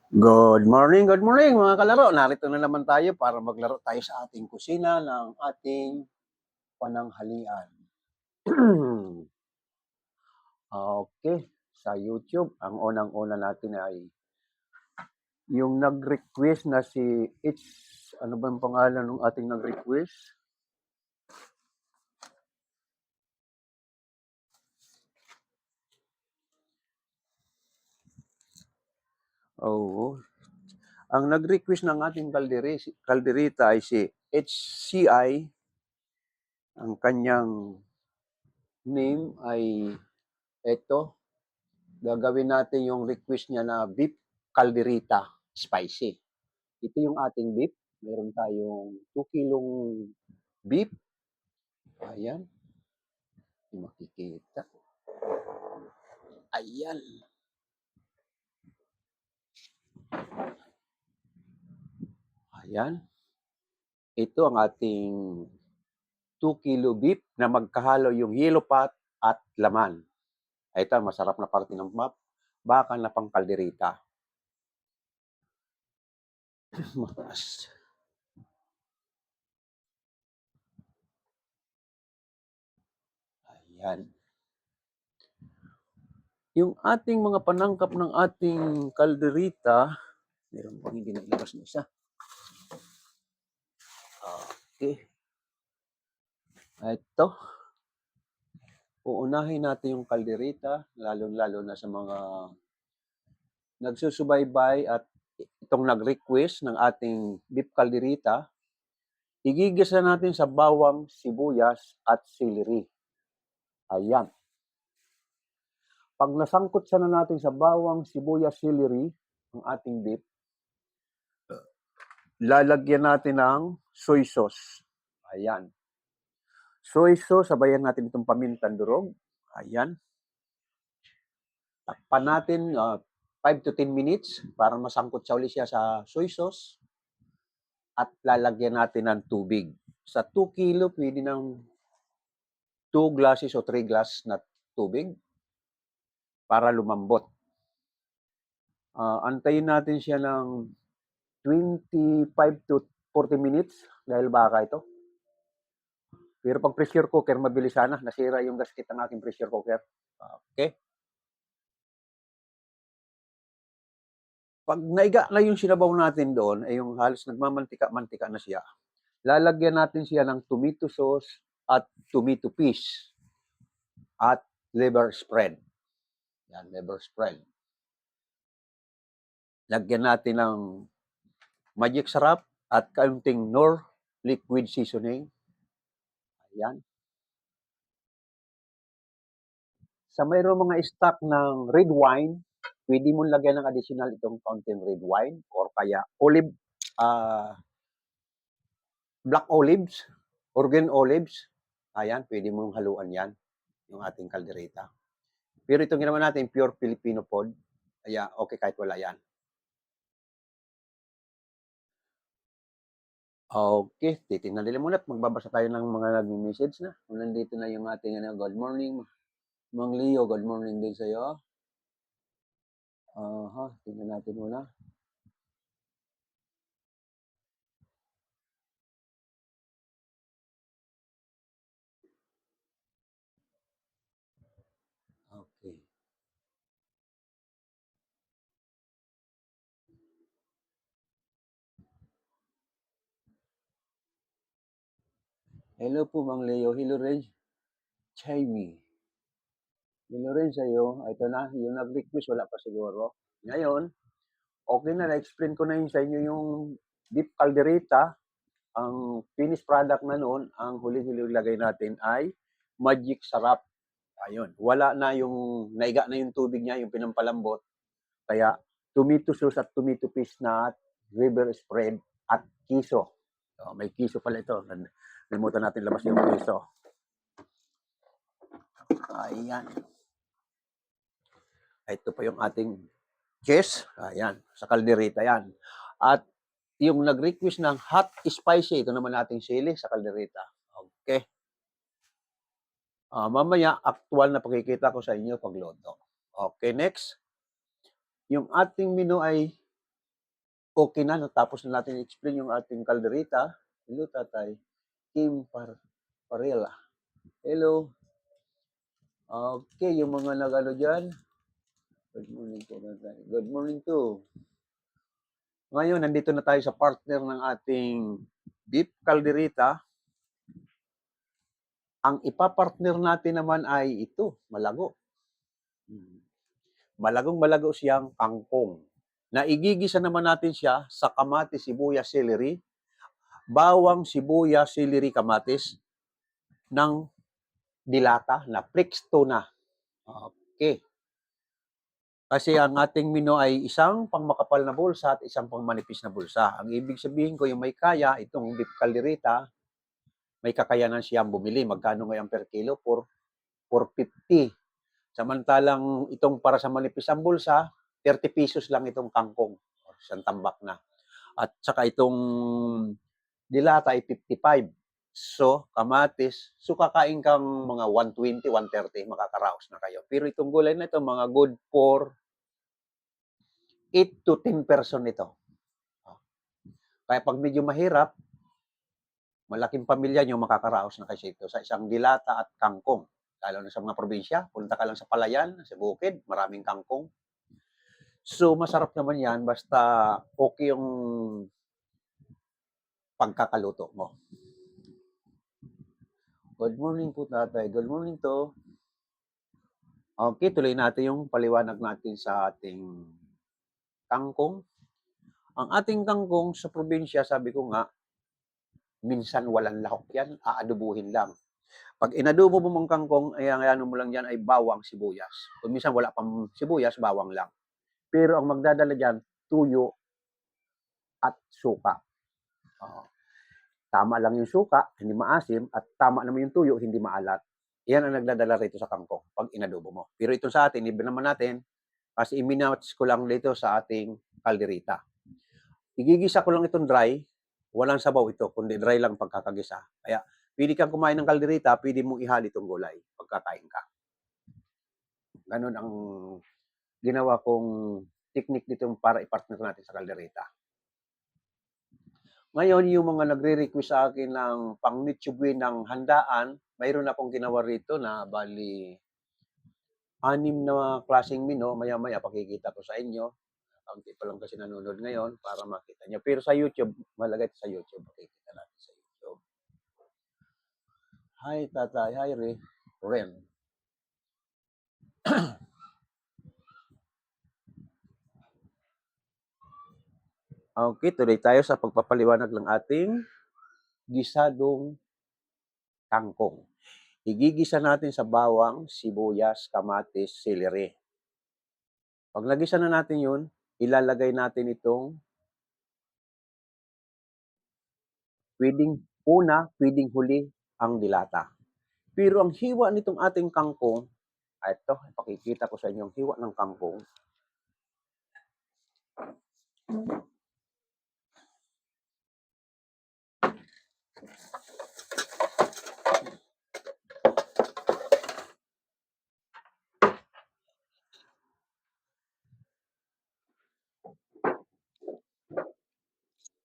Good morning mga kalaro. Narito na naman tayo para maglaro tayo sa ating kusina ng ating pananghalian. Okay, sa YouTube, ang unang-una natin ay yung nag-request na si ano ba ang pangalan ng ating nag-request? Oo. Ang nag-request ng ating kalderita ay si HCI. Ang kanyang name ay eto. Gagawin natin yung request niya na beef calderita spicy. Ito yung ating beef. Meron tayong 2 kilong beef. Ayan. Hindi makikita. Ayan. Ayan. Ito ang ating 2 kilo beef na magkahalo yung yellow pot at laman. Ito ang masarap na parte ng baka na pang kalderita. Mataas. Ayan. Yung ating mga panangkap ng ating kalderita, meron pang hindi naglabas na isa. Okay. Ito. Uunahin natin yung kalderita, lalo-lalo na sa mga nagsusubaybay at itong nag-request ng ating beef calderita. Igigisa natin sa bawang, sibuyas at celery. Ayan. Pag nasangkot na natin sa bawang, sibuyas, celery, ang ating beef, lalagyan natin ng soy sauce. Ayan. Soy sauce, sabayan natin itong pamintang durog. Ayan. Takpan natin 5 to 10 minutes para masangkot siya ulit siya sa soy sauce. At lalagyan natin ng tubig. Sa 2 kilo, pwede ng 2 glasses o 3 glass na tubig para lumambot. Antayin natin siya ng 25 to 40 minutes dahil baka ito. Pero pag pressure cooker, mabilis sana. Nasira yung gasket ng aking pressure cooker. Okay. Pag naiga na yung sinabaw natin doon, ay yung halos nagmamantika-mantika na siya, lalagyan natin siya ng tomato sauce at tomato paste at liver spread. Yan, liver spread. Lagyan natin ng magic sarap at kaunting Knorr liquid seasoning. Ayan. Sa mayroong mga stock ng red wine, pwede mong lagyan ng additional itong kaunting red wine or kaya black olives or green olives. Ayan, pwede mong haluan yan, yung ating kaldereta. Pero itong ginawa natin, pure Filipino food, kaya okay kahit wala yan. Okay, titingnan nila muna at magbabasa tayo ng mga nag-message na. Nandito na yung ating good morning. Mang Leo, good morning din sa'yo. Tingnan natin muna. Okay. Hello po, Mang Leo. Hello, Reg. Chaimi. Hello rin sa'yo. Ito na, yung nag-request, wala pa siguro. Ngayon, okay na, na-explain ko na yun sa inyo yung beef caldereta. Ang finished product na noon, ang huling-huling lagay natin ay magic sarap. Ayun, wala na yung, naiga na yung tubig niya, yung pinampalambot. Kaya, tomato sauce at tomato paste na liver spread at kiso. So, may kiso pala ito. Nalimutan natin labas yung kiso. Ayan. Ito pa yung ating cheese. Ayan, sa kaldereta yan. At yung nag-request ng hot spicy, ito naman ating sili sa kaldereta. Okay. Mamaya, actual na pakikita ko sa inyo pagluto. Okay, next. Yung ating menu ay Okay na, natapos na natin i-explain yung ating kaldereta. Hello, Tatay. Kim Parela. Hello. Okay, yung mga nag-ano dyan. Good morning po, Tatay. Good morning to. Ngayon, nandito na tayo sa partner ng ating beef caldereta. Ang ipapartner natin naman ay ito, malago. Malagong-malago siyang kangkong. Naigigisa naman natin siya sa kamatis, sibuyas, celery, bawang, sibuyas, celery, kamatis ng dilata na prexto na. Okay. Kasi ang ating menu ay isang pangmakapal na bulsa at isang pangmanipis na bulsa. Ang ibig sabihin ko, yung may kaya, itong beef caldereta, may kakayanan siyang bumili. Magkano ngayon per kilo? 450. Samantalang itong para sa manipis ang bulsa, 30 pesos lang itong kangkong. Isang tambak na. At saka itong dilata ay 55. So, kamatis, so kakain kang mga 120, 130, makakaraos na kayo. Pero itong gulay na ito, mga good for 8 to 10 person ito. Kaya pag medyo mahirap, malaking pamilya nyo, makakaraos na kayo ito sa isang dilata at kangkong. Lalo na sa mga probinsya, punta ka lang sa Palayan, sa Bukid, maraming kangkong. So, masarap naman yan, basta okay yung pagkakaluto mo. Good morning po, Tatay. Good morning to. Okay, tuloy natin yung paliwanag natin sa ating kangkong. Ang ating kangkong sa probinsya, sabi ko nga, minsan walang lahok yan, aadubuhin lang. Pag inadobo mo mong kangkong, ay ang ano mo lang yan ay bawang, sibuyas. Kung minsan wala pang sibuyas, bawang lang. Pero ang magdadala dyan, tuyo at suka. Tama lang yung suka, hindi maasim, at tama naman yung tuyo, hindi maalat. Yan ang nagdadala rito sa kangkong pag inadobo mo. Pero ito sa atin, iba naman natin, kasi iminats ko lang dito sa ating kaldereta. Igigisa ko lang itong dry, walang sabaw ito, kundi dry lang pagkakagisa. Kaya, pwede kang kumain ng kaldereta, pwede mong ihali itong gulay pagkakain ka. Ganun ang ginawa kong technique dito para i-partner natin sa kaldereta. Ngayon, yung mga nagre-request sa akin ng pang-nitsubwi ng handaan, mayroon akong ginawa rito na bali 6 na klaseng menu. Maya-maya pakikita ko sa inyo. Kaunti pa lang kasi nanonood ngayon para makita nyo. Pero sa YouTube, malagay sa YouTube. Pakikita natin sa YouTube. Hi, Tatay. Hi, Ren. Okay, tuloy tayo sa pagpapaliwanag ng ating gisadong kangkong. Igigisa natin sa bawang, sibuyas, kamatis, celery. Pag nagisa na natin yun, ilalagay natin itong pwedeng una, pwedeng huli ang dilata. Pero ang hiwa nitong ating kangkong, ito, pakikita ko sa inyo ang hiwa ng kangkong.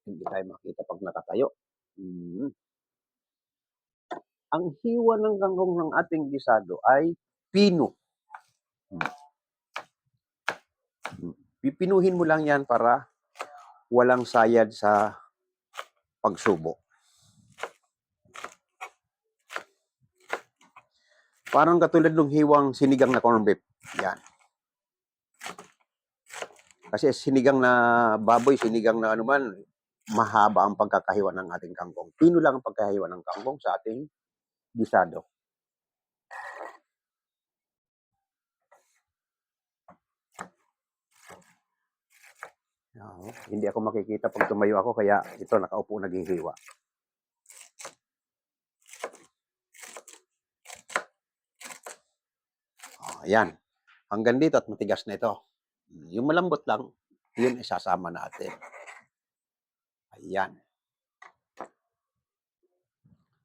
Hindi tayo makita pag nakatayo. Ang hiwa ng kangkong ng ating gisado ay pino. Pipinuhin mo lang yan para walang sayad sa pagsubo. Parang katulad ng hiwang sinigang na corned beef. Yan. Kasi sinigang na baboy, sinigang na anuman, mahaba ang pagkakahiwa ng ating kangkong. Pino lang ang pagkakahiwa ng kangkong sa ating gisado. Hindi ako makikita pag tumayo ako, kaya ito nakaupo naghihiwa. Ayan. Hanggang dito at matigas na ito. Yung malambot lang, yun isasama natin. Ayan.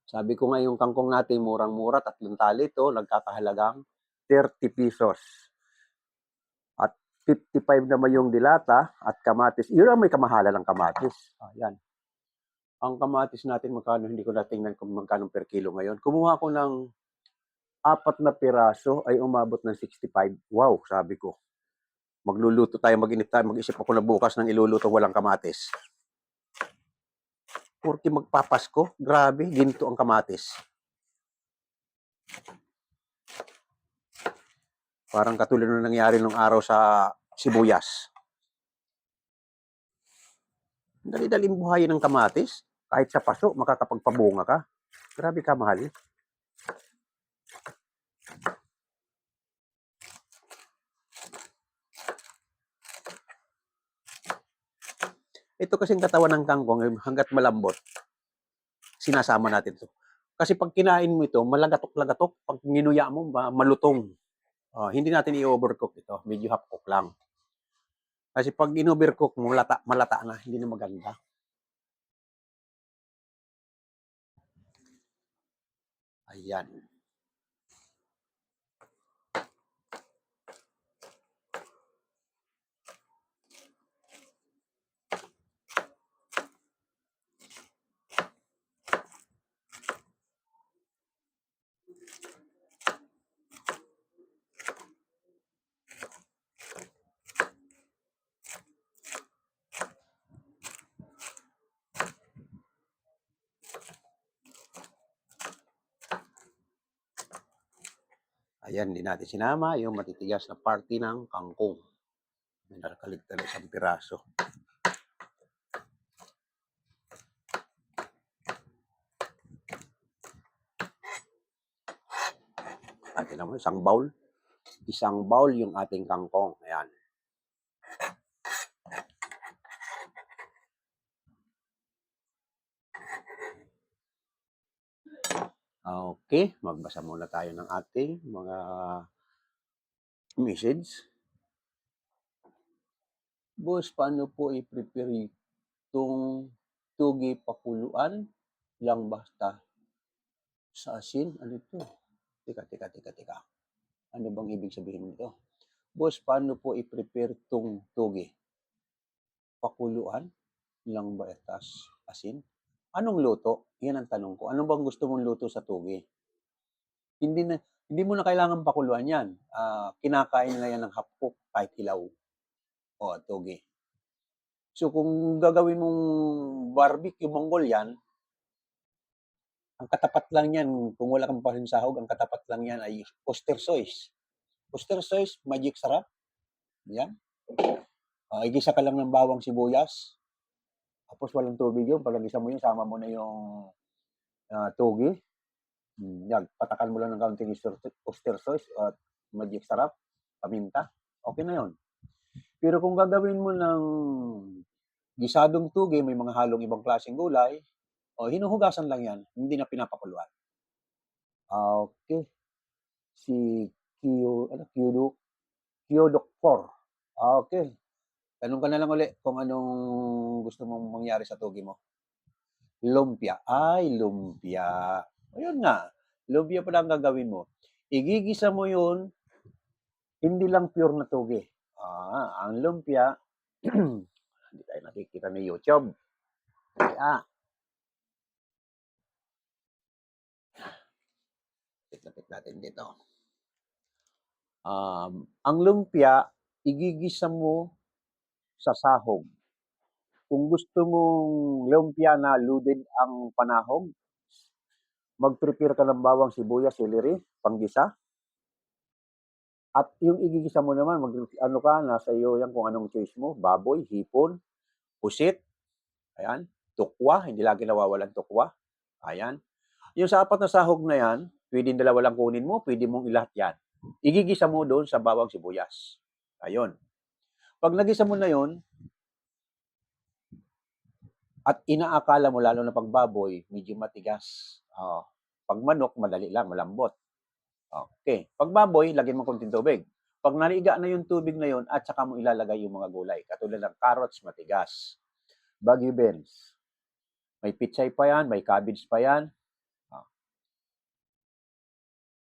Sabi ko nga yung kangkong natin, murang-mura, 3 tali ito, nagkakahalagang 30 pesos. At 55 naman yung dilata at kamatis. Yun ang may kamahalan ng kamatis. Ayan. Ang kamatis natin, magkano, hindi ko natingnan kung magkano per kilo ngayon. Kumuha ko ng 4 na piraso ay umabot ng 65. Wow, sabi ko. Magluluto tayo, mag-inip tayo, mag-isip ako na bukas ng iluluto walang kamatis. Porque magpapasko, grabe, ginto ang kamatis. Parang katulad ng nangyari nung araw sa sibuyas. Dali-daling buhayin ng kamatis. Kahit sa paso, makakapagpabunga ka. Grabe ka, mahal. Ito kasing katawan ng kangkong, hanggat malambot, sinasama natin ito. Kasi pag kinain mo ito, malagatok-lagatok. Pag ginuya mo, malutong. Hindi natin i-overcook ito. Medyo half-cook lang. Kasi pag in-overcook mo, malata na. Hindi na maganda. Ayan. Ayan, hindi natin sinama yung matitigas na parte ng kangkong. May nakaligtan na isang piraso. Atin naman, isang bowl. Isang bowl yung ating kangkong. Ayan. Okay, magbasa muna tayo ng ating mga message. Boss, paano po i-prepare itong tugi pakuluan lang basta sa asin? Ano ito? Teka. Ano bang ibig sabihin nito? Boss, paano po i-prepare itong tugi? Pakuluan lang ba tas asin? Anong luto? Yan ang tanong ko. Ano bang gusto mong luto sa tugi? Hindi mo na kailangan pakuluan yan. Kinakain na yan ng hapok kahit hilaw. O, tugi. So, kung gagawin mong barbecue Mongolian, ang katapat lang yan, kung wala kang pahinsahog, ang katapat lang yan ay oyster sauce. Oyster sauce, magic sarap. Yan. Igisa ka lang ng bawang sibuyas. Tapos walang tubig yun. Pag nagisa mo yun, sama mo na yung tugi. Yan. Patakan mo lang ng kaunting oyster sauce at magic sarap. Paminta. Okay na yun. Pero kung gagawin mo ng gisadong tugi, may mga halong ibang klaseng gulay, hinuhugasan lang yan. Hindi na pinapakuluan. Okay. Si Q4. Okay. Tanong ka na lang ulit kung anong gusto mong mangyari sa tugi mo. Lumpia. Ay, lumpia. Ayun nga. Lumpia pala ang gagawin mo. Igigisa mo yun, hindi lang pure na tugi. Ang lumpia, hindi tayo nakikita ni YouTube. Kaya, lapit natin dito. Ang lumpia, igigisa mo sa sahog. Kung gusto mong lumpia na loaded ang panahog, mag-prepare ka ng bawang, sibuyas, celery, panggisa. At yung igigisa mo naman, ano ka, nasa iyo yan kung anong choice mo. Baboy, hipon, pusit, ayan, tukwa, hindi lagi nawawalan tukwa. Ayan. Yung sa 4 na sahog na yan, pwedeng dalawa lang kunin mo, pwede mong ilahat yan. Igigisa mo doon sa bawang sibuyas. Ayun. Pag nagisa mo na yon, at inaakala mo, lalo na pag baboy, medyo matigas. Pag manok, madali lang, malambot. Okay. Pag baboy, lagyan mo konting tubig. Pag naliga na yung tubig na yon, at saka mo ilalagay yung mga gulay. Katulad ng carrots, matigas. Baguio beans. May pichay pa yan, may cabbage pa yan.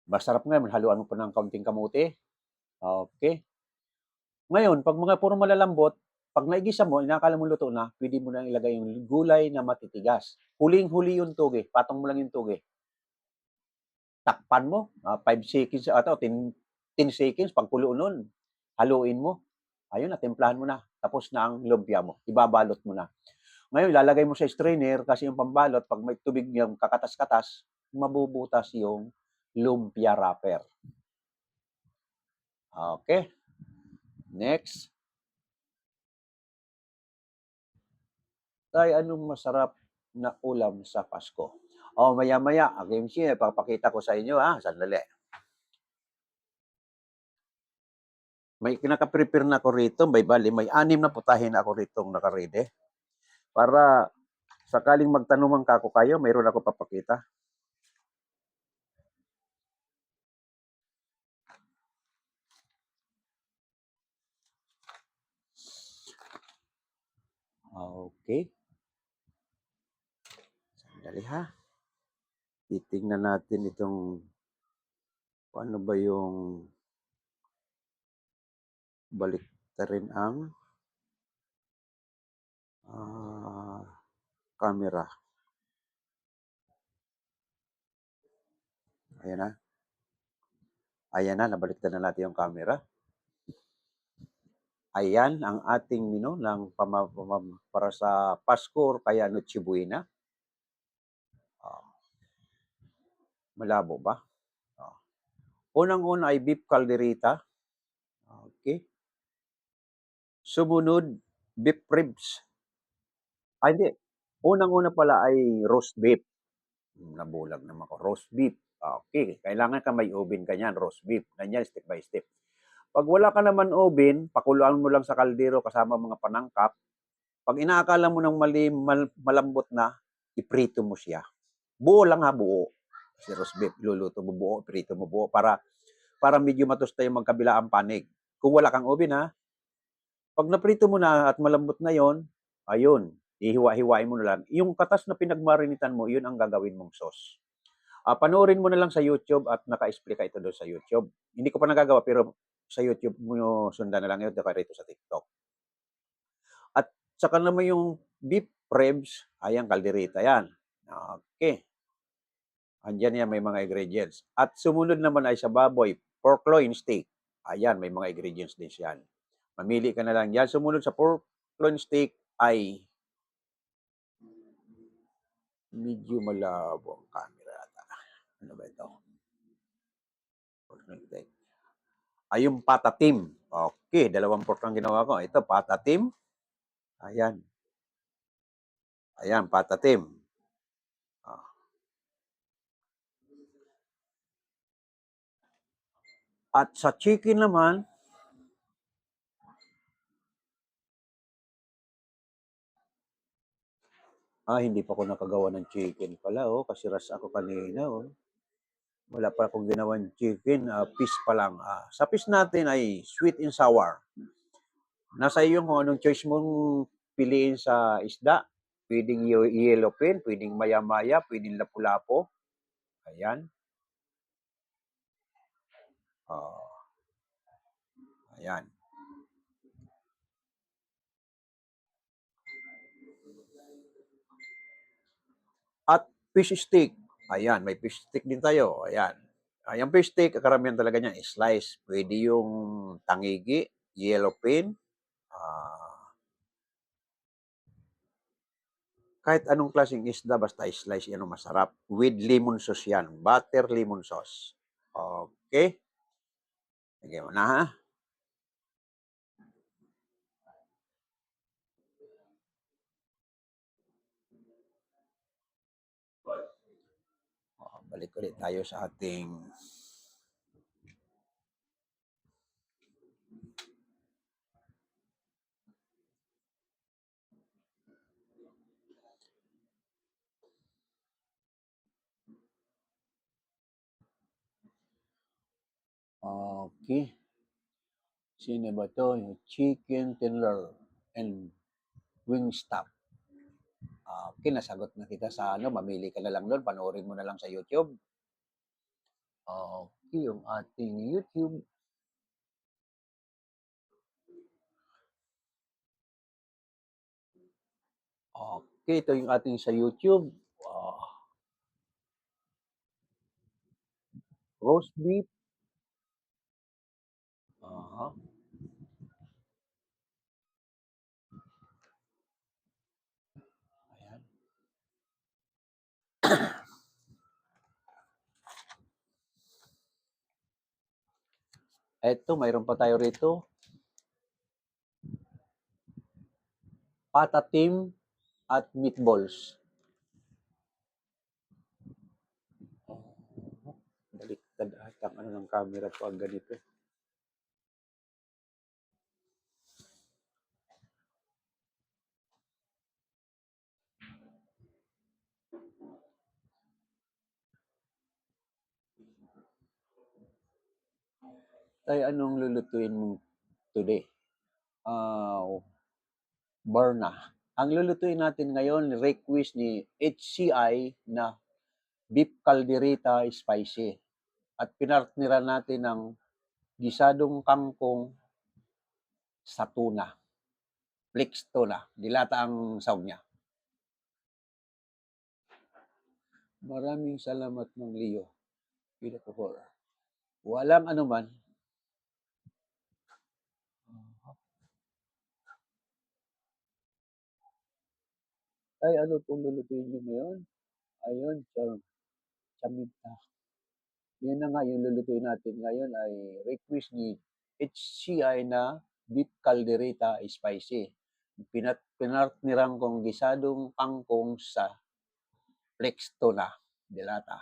Masarap nga, haluan mo pa ng kaunting kamote. Okay. Ngayon 'pag mga puro malalambot, 'pag naigisa mo, inakala mo luto na, puwede mo nang ilagay yung gulay na matitigas. Huling-huli yung tugi, patong mo lang yung tugi. Takpan mo, 5 seconds ata o 10 seconds pagkulo nun, haluin mo. Ayun na, timplahan mo na, tapos na ang lumpia mo, ibabalot mo na. Ngayon ilalagay mo sa strainer kasi yung pambalot 'pag may tubig yang kakatas-katas, mabubutas yung lumpia wrapper. Okay, next. Tay, anong masarap na ulam sa Pasko? Oh, maya-maya, Kimchi, ipapakita ko sa inyo, sandali. May naka-prepare na ako rito, may 6 na putahe na ako ritong naka-ready. Para sakaling magtanungan ka ako kayo, mayroon ako papakita. Okay, sandali ha. Titingnan natin itong paano ba yung baliktarin ang camera. Ayan na. Ayan na, nabaliktad na natin yung camera. Ayan ang ating menu ng para sa Pasko or kaya Noche Buena. Malabo ba? Unang-una ay beef caldereta. Okay. Sumunod, beef ribs. Hindi. Unang-una pala ay roast beef. Nabulag naman ko. Roast beef. Okay. Kailangan ka may oven ka niyan, roast beef. Ganyan, step by step. Pag wala ka naman oven, pakuluan mo lang sa kaldero kasama mga panangkap. Pag inaakala mo ng malambot na, iprito mo siya. Buo lang buo. Si roast beef, luluto mo buo, iprito mo buo para medyo matusta yung magkabilaang panig. Kung wala kang oven pag naprito mo na at malambot na yon, ayun, ihiwa-hiwain mo na lang. Yung katas na pinagmarinitan mo, yun ang gagawin mong sauce. Panoorin mo na lang sa YouTube at naka-explica ito doon sa YouTube. Hindi ko pa nagagawa pero sa YouTube mo sundan na lang yun, saka rito sa TikTok. At saka naman yung beef ribs, ayan, kaldereta yan. Okay. Andiyan yan, may mga ingredients. At sumunod naman ay sa baboy, pork loin steak. Ayan, may mga ingredients din yan. Mamili ka na lang yan. Sumunod sa pork loin steak ay medyo malabo ang camera. Ano ba ito? Pork loin steak. Ay, yung patatim. Okay, 2 pork ang ginawa ko. Ito, patatim. Ayan. Ayan, patatim. At sa chicken naman, hindi pa ako nakagawa ng chicken pala, kasi rush ako kanina, Wala pa akong ginawang chicken, fish pa lang. Sa fish natin ay sweet and sour. Nasa iyo kung anong choice mong piliin sa isda. Pwedeng yellowfin, pwedeng maya-maya, pwedeng lapu-lapo. Ayan. Ayan. At fish steak. Ayan, may fish steak din tayo. Ayan. Yung fish steak, karamihan talaga niyan, slice. Pwede yung tangigi, yellowfin, kahit anong klaseng isda, basta slice yan masarap. With lemon sauce yan. Butter lemon sauce. Okay? Sige mo na balik ulit tayo sa ating okay. Sino ba to? Yung chicken tender and Wingstop. Okay, nasagot na kita sa mamili ka na lang doon, panoorin mo na lang sa YouTube. Okay, yung ating YouTube. Okay, ito yung ating sa YouTube. Roast beef. Uh-huh. Ayan. Eto, mayroon pa tayo rito. Patatim at meatballs. Baliktad ata ang ano ng camera pag ganito. Ay, anong lulutuin mo today? Barna. Ang lulutuin natin ngayon, request ni HCI na beef caldereta spicy. At pinartniran natin ng gisadong kangkong sa tuna. Flix tuna. Dilata ang sound niya. Maraming salamat ng Leo. Pinapapor. Walang anuman. Ay, ano pong lulutuin niyo ngayon? Ayun, chamita. Yun na nga, yung lulutuin natin ngayon ay request ni HCI na beef caldereta spicy. Pinartniran kong gisadong kangkong sa flex tuna delata.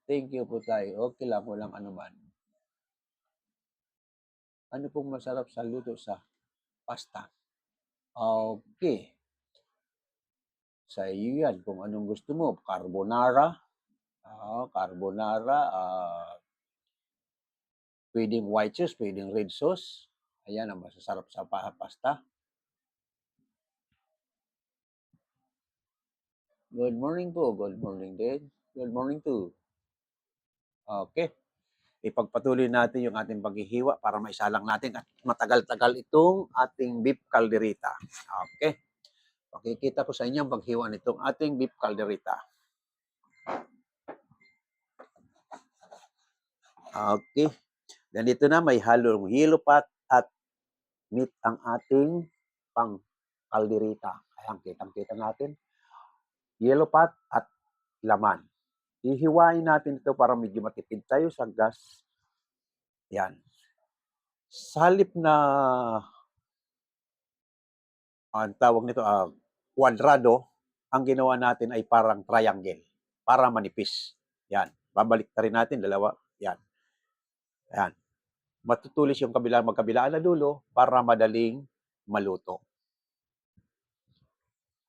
Thank you po tayo. Okay lang, walang anuman. Ano pong masarap sa luto sa pasta? Okay. Sa iyo yan, kung anong gusto mo. Carbonara. Carbonara. Pwedeng white sauce, pwedeng red sauce. Ayan ang masasarap sa pasta. Good morning po. Good morning din. Good morning too. Okay. Ipagpatuloy natin yung ating paghihiwa para maisalang natin at matagal-tagal itong ating beef caldereta. Okay. Pakikita ko sa inyo ang paghiwa nitong ating beef caldereta. Okay. Ganito na, may halong yellow pot at meat ang ating pang caldereta. Ayan, kitang-kita natin. Yellow pot at laman. Hihiwain natin ito para medyo matipid tayo sa gas. Yan. Sa halip na ang tawag nito kwadrado, ang ginawa natin ay parang triangle para manipis. Yan. Babalik na rin natin dalawa. Yan. Yan. Matutulis yung magkabilaan na dulo para madaling maluto.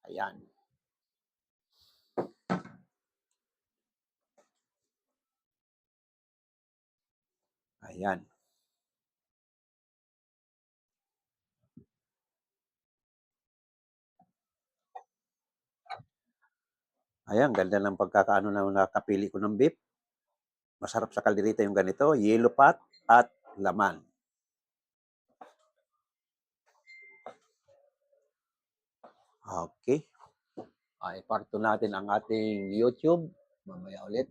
Ayan. Ayan. Ayan, ganda ng pagkakaano na nakapili ko ng beef. Masarap sa kaldereta yung ganito, yellow pot at laman. Okay. Iparto natin ang ating YouTube. Mamaya ulit.